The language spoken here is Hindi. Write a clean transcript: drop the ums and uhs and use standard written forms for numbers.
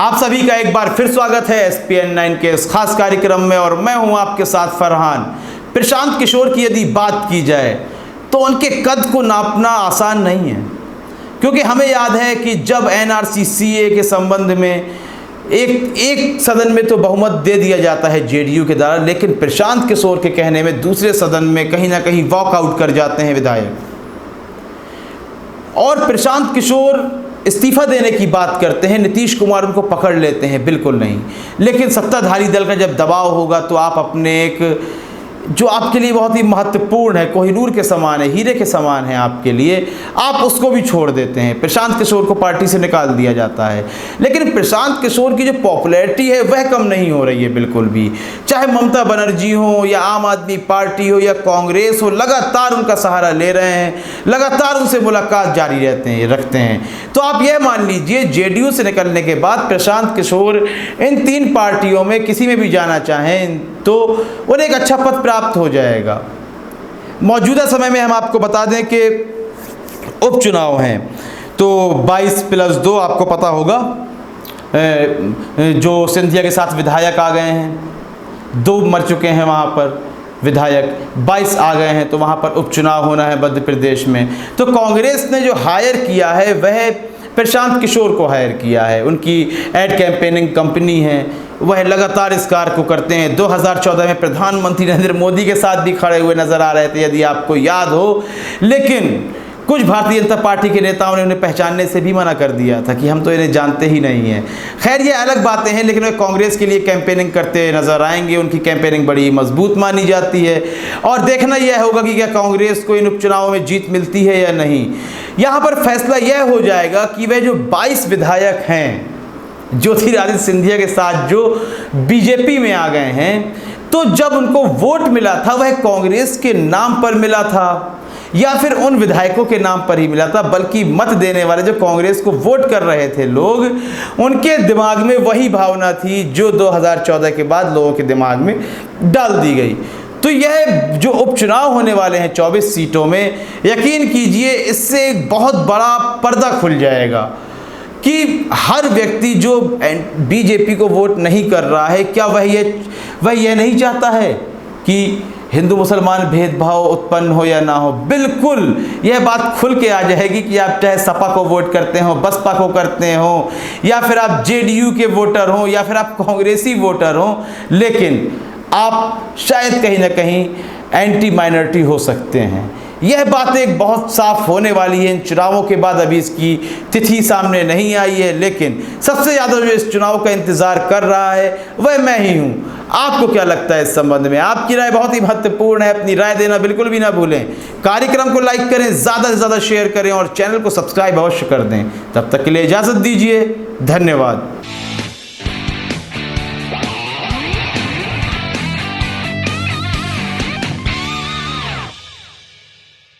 आप सभी का एक बार फिर स्वागत है SPN9 के इस खास कार्यक्रम में और मैं हूं आपके साथ फरहान। प्रशांत किशोर की यदि बात की जाए तो उनके कद को नापना आसान नहीं है, क्योंकि हमें याद है कि जब NRC CA के संबंध में एक सदन में तो बहुमत दे दिया जाता है JDU के द्वारा, लेकिन प्रशांत किशोर के कहने में दूसरे सदन में कहीं ना कहीं वॉकआउट कर जाते हैं विधायक, और प्रशांत किशोर इस्तीफा देने की बात करते हैं। नीतीश कुमार उनको पकड़ लेते हैं, बिल्कुल नहीं। लेकिन सत्ताधारी दल का जब दबाव होगा तो आप अपने एक जो आपके लिए बहुत ही महत्वपूर्ण है, कोहिनूर के समान है, हीरे के समान है आपके लिए, आप उसको भी छोड़ देते हैं। प्रशांत किशोर को पार्टी से निकाल दिया जाता है। लेकिन प्रशांत किशोर की जो पॉपुलैरिटी है वह कम नहीं हो रही है बिल्कुल भी। चाहे ममता बनर्जी हो या आम आदमी पार्टी हो या कांग्रेस हो, लगातार उनका सहारा ले रहे हैं, लगातार उनसे मुलाकात जारी रखते हैं। तो आप यह मान लीजिए JDU से निकलने के बाद प्रशांत किशोर इन तीन पार्टियों में किसी में भी जाना चाहें तो उन्हें एक अच्छा पद प्राप्त हो जाएगा। मौजूदा समय में हम आपको बता दें कि उपचुनाव हैं तो 22+2 आपको पता होगा, जो सिंधिया के साथ विधायक आ गए हैं, 2 मर चुके हैं वहाँ पर विधायक, 22 आ गए हैं, तो वहाँ पर उपचुनाव होना है मध्य प्रदेश में। तो कांग्रेस ने जो हायर किया है वह प्रशांत किशोर को हायर किया है। उनकी एड कैंपेनिंग कंपनी है, वह लगातार इस कार्य को करते हैं। 2014 में प्रधानमंत्री नरेंद्र मोदी के साथ भी खड़े हुए नजर आ रहे थे, यदि आपको याद हो। लेकिन कुछ भारतीय जनता पार्टी के नेताओं ने उन्हें पहचानने से भी मना कर दिया था कि हम तो इन्हें जानते ही नहीं हैं। खैर, ये अलग बातें हैं, लेकिन वे कांग्रेस के लिए कैंपेनिंग करते नजर आएंगे। उनकी कैंपेनिंग बड़ी मजबूत मानी जाती है और देखना यह होगा कि क्या कांग्रेस को इन उपचुनावों में जीत मिलती है या नहीं। यहाँ पर फैसला यह हो जाएगा कि वे जो 22 विधायक हैं ज्योतिरादित्य सिंधिया के साथ जो बीजेपी में आ गए हैं, तो जब उनको वोट मिला था वह कांग्रेस के नाम पर मिला था या फिर उन विधायकों के नाम पर ही मिला था, बल्कि मत देने वाले जो कांग्रेस को वोट कर रहे थे लोग, उनके दिमाग में वही भावना थी जो 2014 के बाद लोगों के दिमाग में डाल दी गई। तो यह जो उपचुनाव होने वाले हैं 24 सीटों में, यकीन कीजिए इससे एक बहुत बड़ा पर्दा खुल जाएगा कि हर व्यक्ति जो बीजेपी को वोट नहीं कर रहा है, क्या वह यह नहीं चाहता है कि हिंदू मुसलमान भेदभाव उत्पन्न हो या ना हो। बिल्कुल यह बात खुल के आ जाएगी कि आप चाहे सपा को वोट करते हो, बसपा को करते हो, या फिर आप JDU के वोटर हो, या फिर आप कांग्रेसी वोटर हो, लेकिन आप शायद कहीं ना कहीं एंटी माइनॉरिटी हो सकते हैं। यह बात एक बहुत साफ होने वाली है इन चुनावों के बाद। अभी इसकी तिथि सामने नहीं आई है, लेकिन सबसे ज़्यादा जो इस चुनाव का इंतज़ार कर रहा है वह मैं ही हूँ। आपको क्या लगता है इस संबंध में? आपकी राय बहुत ही महत्वपूर्ण है, अपनी राय देना बिल्कुल भी ना भूलें। कार्यक्रम को लाइक करें, ज़्यादा से ज़्यादा शेयर करें और चैनल को सब्सक्राइब अवश्य कर दें। तब तक के लिए इजाज़त दीजिए, धन्यवाद।